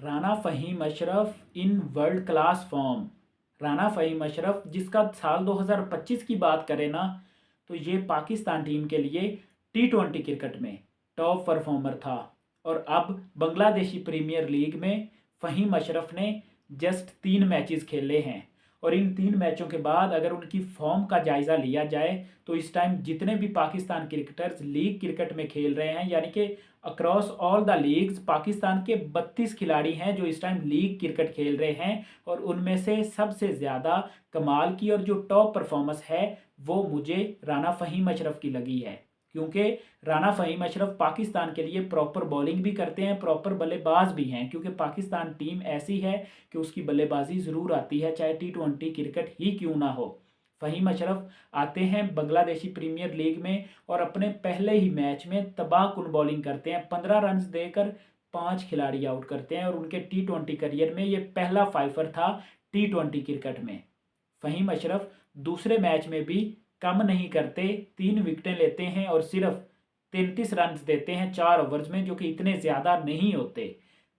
Rana Faheem Ashraf in world class form. Rana Faheem Ashraf जिसका साल 2025 की बात करें ना, तो ये पाकिस्तान टीम के लिए T20 क्रिकेट में टॉप परफॉर्मर था। और अब बांग्लादेशी प्रीमियर लीग में फ़हीम अशरफ ने जस्ट 3 मैचेस खेले हैं। और इन 3 मैचों के बाद अगर उनकी फॉर्म का जायज़ा लिया जाए तो इस टाइम जितने भी पाकिस्तान क्रिकेटर्स लीग क्रिकेट में खेल रहे हैं, यानी कि across all the leagues Pakistan के 32 खिलाड़ी हैं जो इस टाइम लीग क्रिकेट खेल रहे हैं। और उनमें से सबसे ज़्यादा कमाल की और जो टॉप परफॉर्मेंस है वो मुझे राना फ़हीम अशरफ की लगी है, क्योंकि राना फ़हीम अशरफ पाकिस्तान के लिए प्रॉपर बॉलिंग भी करते हैं, प्रॉपर बल्लेबाज भी हैं। क्योंकि पाकिस्तान टीम ऐसी है कि उसकी बल्लेबाजी ज़रूर आती है, चाहे T20 क्रिकेट ही क्यों ना हो। फ़हीम अशरफ आते हैं बांग्लादेशी प्रीमियर लीग में और अपने पहले ही मैच में तबाहकुन बॉलिंग करते हैं। 15 रन देकर 5 खिलाड़ी आउट करते हैं और उनके T20 करियर में ये पहला फाइफर था T20 क्रिकेट में। फ़हीम अशरफ दूसरे मैच में भी कम नहीं करते, 3 विकेटें लेते हैं और सिर्फ 33 रन देते हैं 4 ओवर्स में, जो कि इतने ज़्यादा नहीं होते।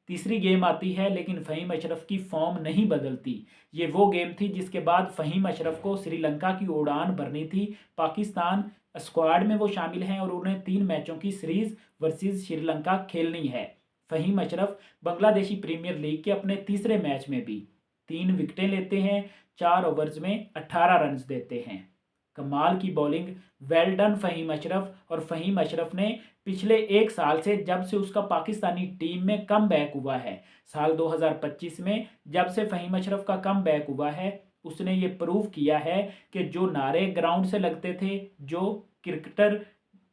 तीसरी गेम आती है लेकिन फ़हीम अशरफ की फॉर्म नहीं बदलती। ये वो गेम थी जिसके बाद फ़हीम अशरफ को श्रीलंका की उड़ान भरनी थी। पाकिस्तान स्क्वाड में वो शामिल हैं और उन्हें 3 मैचों की सीरीज़ वर्सेस श्रीलंका खेलनी है। फ़हीम अशरफ बांग्लादेशी प्रीमियर लीग के अपने तीसरे मैच में भी 3 विकेटें लेते हैं, 4 ओवर्स में 18 रन देते हैं। कमाल की bowling, well done Faheem Ashraf. और फ़हीम अशरफ ने पिछले 1 साल से, जब से उसका पाकिस्तानी टीम में कम बैक हुआ है, साल 2025 में जब से फ़हीम अशरफ का कम बैक हुआ है, उसने ये प्रूव किया है कि जो नारे ग्राउंड से लगते थे, जो क्रिकेटर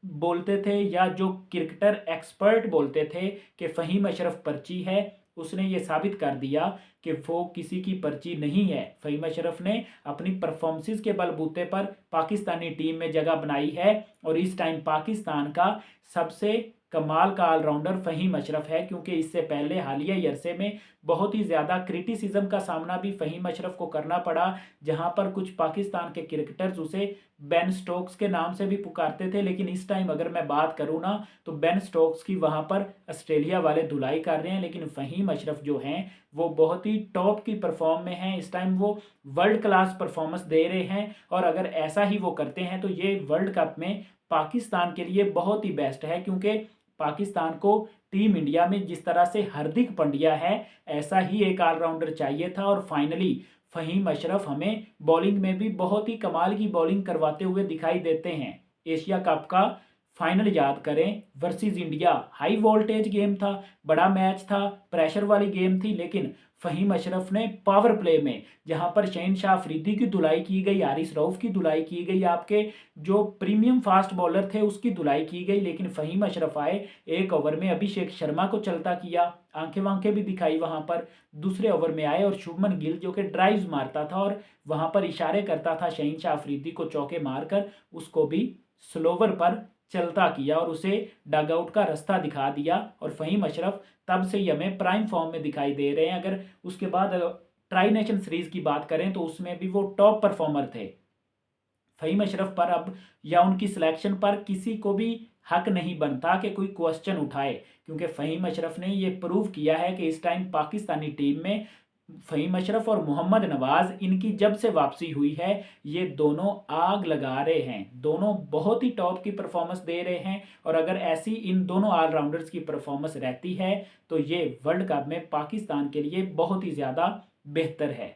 बोलते थे या जो क्रिकेटर एक्सपर्ट बोलते थे कि फ़हीम अशरफ पर्ची है, उसने ये साबित कर दिया कि वो किसी की पर्ची नहीं है। फ़हीम अशरफ ने अपनी परफॉर्मेंस के बलबूते पर पाकिस्तानी टीम में जगह बनाई है और इस टाइम पाकिस्तान का सबसे कमाल का ऑलराउंडर फ़हीम अशरफ है। क्योंकि इससे पहले हालिया अरसे में बहुत ही ज़्यादा क्रिटिसिज्म का सामना भी फ़हीम अशरफ को करना पड़ा, जहां पर कुछ पाकिस्तान के क्रिकेटर्स उसे बेन स्टोक्स के नाम से भी पुकारते थे। लेकिन इस टाइम अगर मैं बात करूं ना, तो बेन स्टोक्स की वहां पर ऑस्ट्रेलिया वाले धुलाई कर रहे हैं, लेकिन फ़हीम अशरफ जो हैं वो बहुत ही टॉप की परफॉर्म में हैं। इस टाइम वो वर्ल्ड क्लास परफॉर्मेंस दे रहे हैं और अगर ऐसा ही वो करते हैं तो ये वर्ल्ड कप में पाकिस्तान के लिए बहुत ही बेस्ट है। क्योंकि पाकिस्तान को टीम इंडिया में जिस तरह से हार्दिक पांड्या है, ऐसा ही एक ऑलराउंडर चाहिए था। और फाइनली फ़हीम अशरफ हमें बॉलिंग में भी बहुत ही कमाल की बॉलिंग करवाते हुए दिखाई देते हैं। एशिया कप का फाइनल याद करें versus India, high voltage game था, बड़ा मैच था, प्रेशर वाली गेम थी, लेकिन फ़हीम अशरफ ने पावर प्ले में, जहां पर शहनशाह अफरीदी की धुलाई की गई, हारिस रऊफ की धुलाई की गई, आपके जो प्रीमियम फास्ट बॉलर थे उसकी धुलाई की गई, लेकिन फ़हीम अशरफ आए, 1 ओवर में अभिषेक शर्मा को चलता किया, आंखें वांखें भी दिखाई वहां पर। दूसरे ओवर में आए और शुभमन गिल जो कि ड्राइव्स मारता था और वहां पर इशारे करता था शहनशाह अफरीदी को चौके मारकर, उसको भी स्लोवर पर चलता किया और उसे डगआउट का रास्ता दिखा दिया। और फ़हीम अशरफ तब से ही हमें प्राइम फॉर्म में दिखाई दे रहे हैं। अगर उसके बाद ट्राई नेशन सीरीज की बात करें तो उसमें भी वो टॉप परफॉर्मर थे। फ़हीम अशरफ पर अब या उनकी सिलेक्शन पर किसी को भी हक नहीं बनता कि कोई क्वेश्चन उठाए, क्योंकि फ़हीम अशरफ ने ये प्रूव किया है कि इस टाइम पाकिस्तानी टीम में फ़हीम अशरफ और मोहम्मद नवाज़, इनकी जब से वापसी हुई है ये दोनों आग लगा रहे हैं, दोनों बहुत ही टॉप की परफॉर्मेंस दे रहे हैं। और अगर ऐसी इन दोनों ऑलराउंडर्स की परफॉर्मेंस रहती है तो ये वर्ल्ड कप में पाकिस्तान के लिए बहुत ही ज़्यादा बेहतर है।